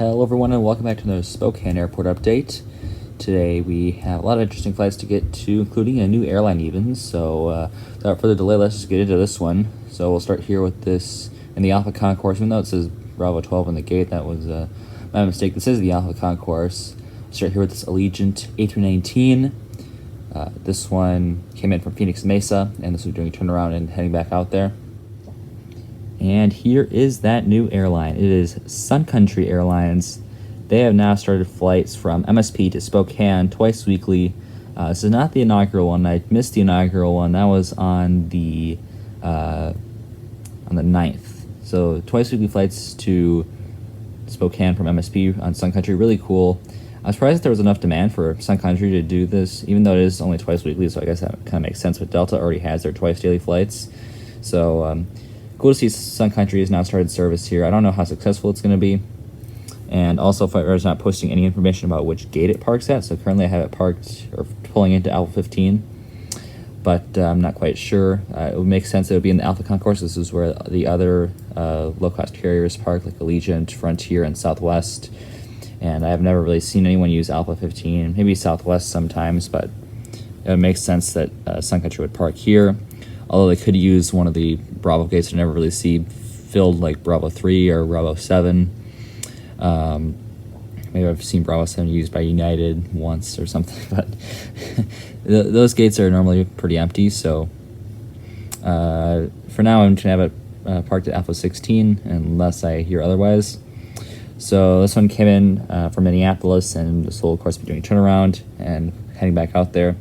Hello everyone and welcome back to another Spokane airport update. Today we have a lot of interesting flights to get to, including a new airline even, so without further delay, let's just get into this one. So we'll start here with this in the Alpha Concourse. Even though it says Bravo 12 on the gate, that was my mistake. This is the Alpha Concourse. We'll start here with this Allegiant A319. This one came in from Phoenix Mesa, and this was doing a turnaround and heading back out there. And here is that new airline. It is Sun Country Airlines. They have now started flights from MSP to Spokane twice weekly. This is not the inaugural one. I missed the inaugural one. That was on the 9th. So twice weekly flights to Spokane from MSP on Sun Country. Really cool. I was surprised that there was enough demand for Sun Country to do this, even though it is only twice weekly, so I guess that kind of makes sense, but Delta already has their twice daily flights. So cool to see Sun Country has now started service here. I don't know how successful it's going to be. And also, Flight is not posting any information about which gate it parks at. So currently I have it parked or pulling into Alpha 15. But I'm not quite sure. It would make sense it would be in the Alpha Concourse. This is where the other low-cost carriers park, like Allegiant, Frontier, and Southwest. And I have never really seen anyone use Alpha 15. Maybe Southwest sometimes, but it would make sense that Sun Country would park here. Although they could use one of the Bravo gates I never really see filled, like Bravo 3 or Bravo 7. Maybe I've seen Bravo 7 used by United once or something, but those gates are normally pretty empty. So for now, I'm going to have it parked at Alpha 16 unless I hear otherwise. So this one came in from Minneapolis, and this will, of course, be doing a turnaround and heading back out there.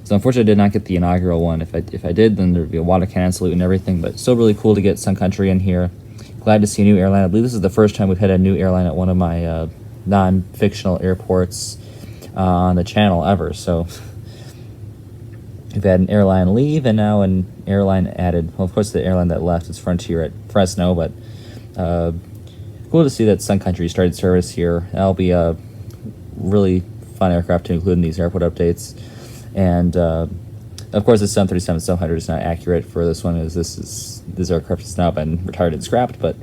So unfortunately, I did not get the inaugural one. If I did, then there would be a water cannon salute and everything, but still really cool to get Sun Country in here. Glad to see a new airline. I believe this is the first time we've had a new airline at one of my non-fictional airports on the channel ever. So we've had an airline leave and now an airline added. Well, of course, the airline that left is Frontier at Fresno, but cool to see that Sun Country started service here. That'll be a really fun aircraft to include in these airport updates. And of course, the 737-700 is not accurate for this one, as this aircraft has now been retired and scrapped. But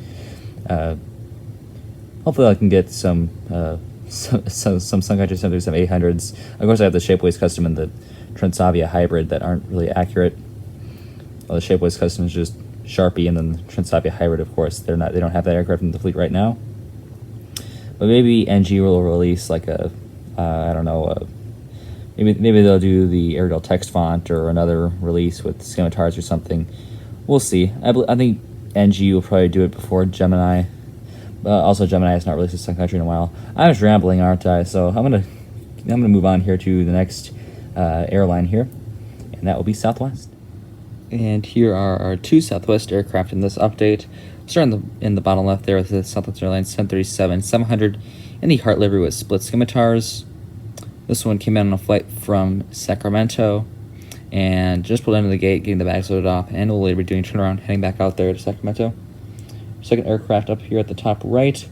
hopefully, I can get some Sun Country 737-800s. Of course, I have the Shapeways Custom and the Transavia Hybrid that aren't really accurate. Well, the Shapeways Custom is just Sharpie, and then the Transavia Hybrid, of course, they don't have that aircraft in the fleet right now. But maybe NG will release like a I don't know. Maybe they'll do the Arial text font or another release with scimitars or something. We'll see. I think NG will probably do it before Gemini. Also, Gemini has not released a Sun Country in a while. I'm just rambling, aren't I? So I'm gonna move on here to the next airline here, and that will be Southwest. And here are our two Southwest aircraft in this update. Starting in the bottom left there with the Southwest Airlines 737-700 in the Heart livery with split scimitars. This one came in on a flight from Sacramento and just pulled into the gate, getting the bags loaded off, and will later be doing a turnaround, heading back out there to Sacramento. Second aircraft up here at the top right,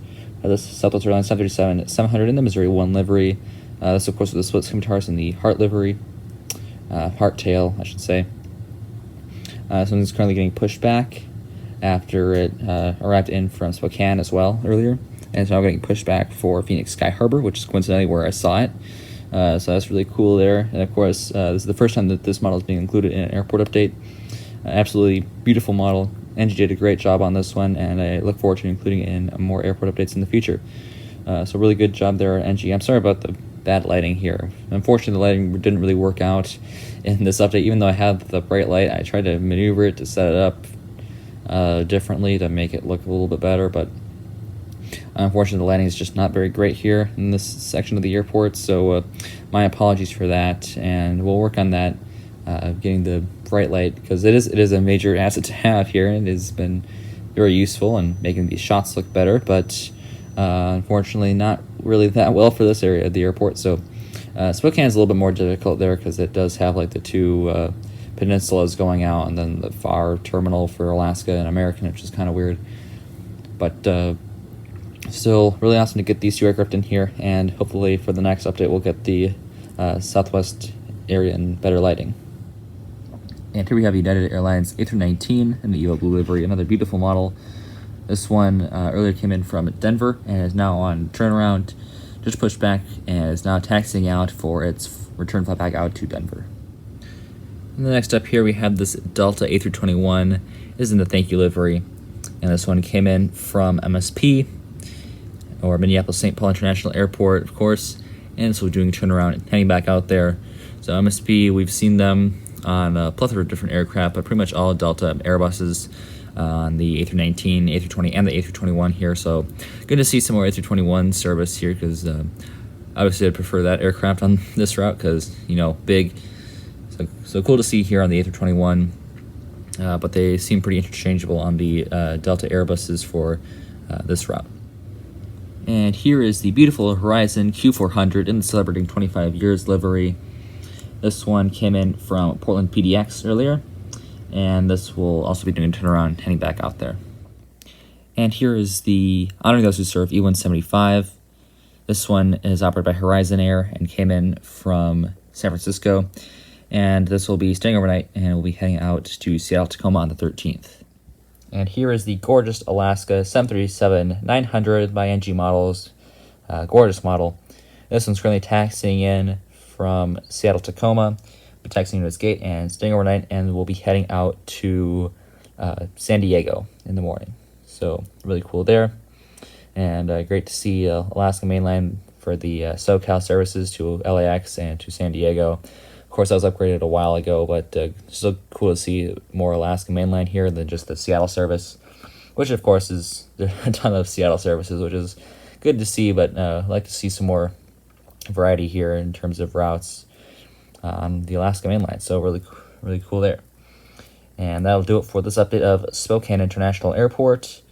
this Southwest Airlines 737-700 in the Missouri 1 livery. This, of course, with the split scimitars in the Heart livery, Heart tail, I should say. This one is currently getting pushed back after it arrived in from Spokane as well earlier, and it's now getting pushed back for Phoenix Sky Harbor, which is coincidentally where I saw it. So that's really cool there. And of course, this is the first time that this model is being included in an airport update. Absolutely beautiful model. NG did a great job on this one, and I look forward to including it in more airport updates in the future. So really good job there, NG. I'm sorry about the bad lighting here. Unfortunately, the lighting didn't really work out in this update. Even though I have the bright light, I tried to maneuver it to set it up differently to make it look a little bit better, but unfortunately, the lighting is just not very great here in this section of the airport, so my apologies for that, and we'll work on that, getting the bright light, because it is a major asset to have here, and it has been very useful in making these shots look better, but unfortunately not really that well for this area of the airport. So Spokane is a little bit more difficult there, because it does have like the two peninsulas going out, and then the far terminal for Alaska and American, which is kind of weird, but still really awesome to get these two aircraft in here, and hopefully for the next update we'll get the Southwest area in better lighting. And here we have United Airlines A319 in the EVO Blue livery, another beautiful model. This one earlier came in from Denver and is now on turnaround, just pushed back, and is now taxiing out for its return flight back out to Denver. And the next up here we have this Delta A321. Is in the thank you livery, and this one came in from MSP, or Minneapolis St. Paul International Airport, of course, and so we're doing a turnaround and heading back out there. So MSP, we've seen them on a plethora of different aircraft, but pretty much all Delta Airbuses on the A319, A320, and the A321 here. So good to see some more A321 service here, because obviously I'd prefer that aircraft on this route, because, you know, big. So cool to see here on the A321, but they seem pretty interchangeable on the Delta Airbuses for this route. And here is the beautiful Horizon Q400 in the celebrating 25 years livery. This one came in from Portland PDX earlier, and this will also be doing a turnaround heading back out there. And here is the Honoring Those Who Serve E175. This one is operated by Horizon Air and came in from San Francisco. And this will be staying overnight, and we'll be heading out to Seattle, Tacoma on the 13th. And here is the gorgeous Alaska 737-900 by NG Models. Gorgeous model. This one's currently taxiing in from Seattle, Tacoma. We're taxiing to its gate and staying overnight, and we'll be heading out to San Diego in the morning. So really cool there. And great to see Alaska mainline for the SoCal services to LAX and to San Diego. Of course, that was upgraded a while ago, but still cool to see more Alaska mainline here than just the Seattle service, which of course is a ton of Seattle services, which is good to see, but I'd like to see some more variety here in terms of routes on the Alaska mainline. So really cool there. And that'll do it for this update of Spokane International Airport.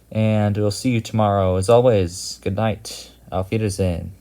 And we'll see you tomorrow. As always, good night. Auf Wiedersehen.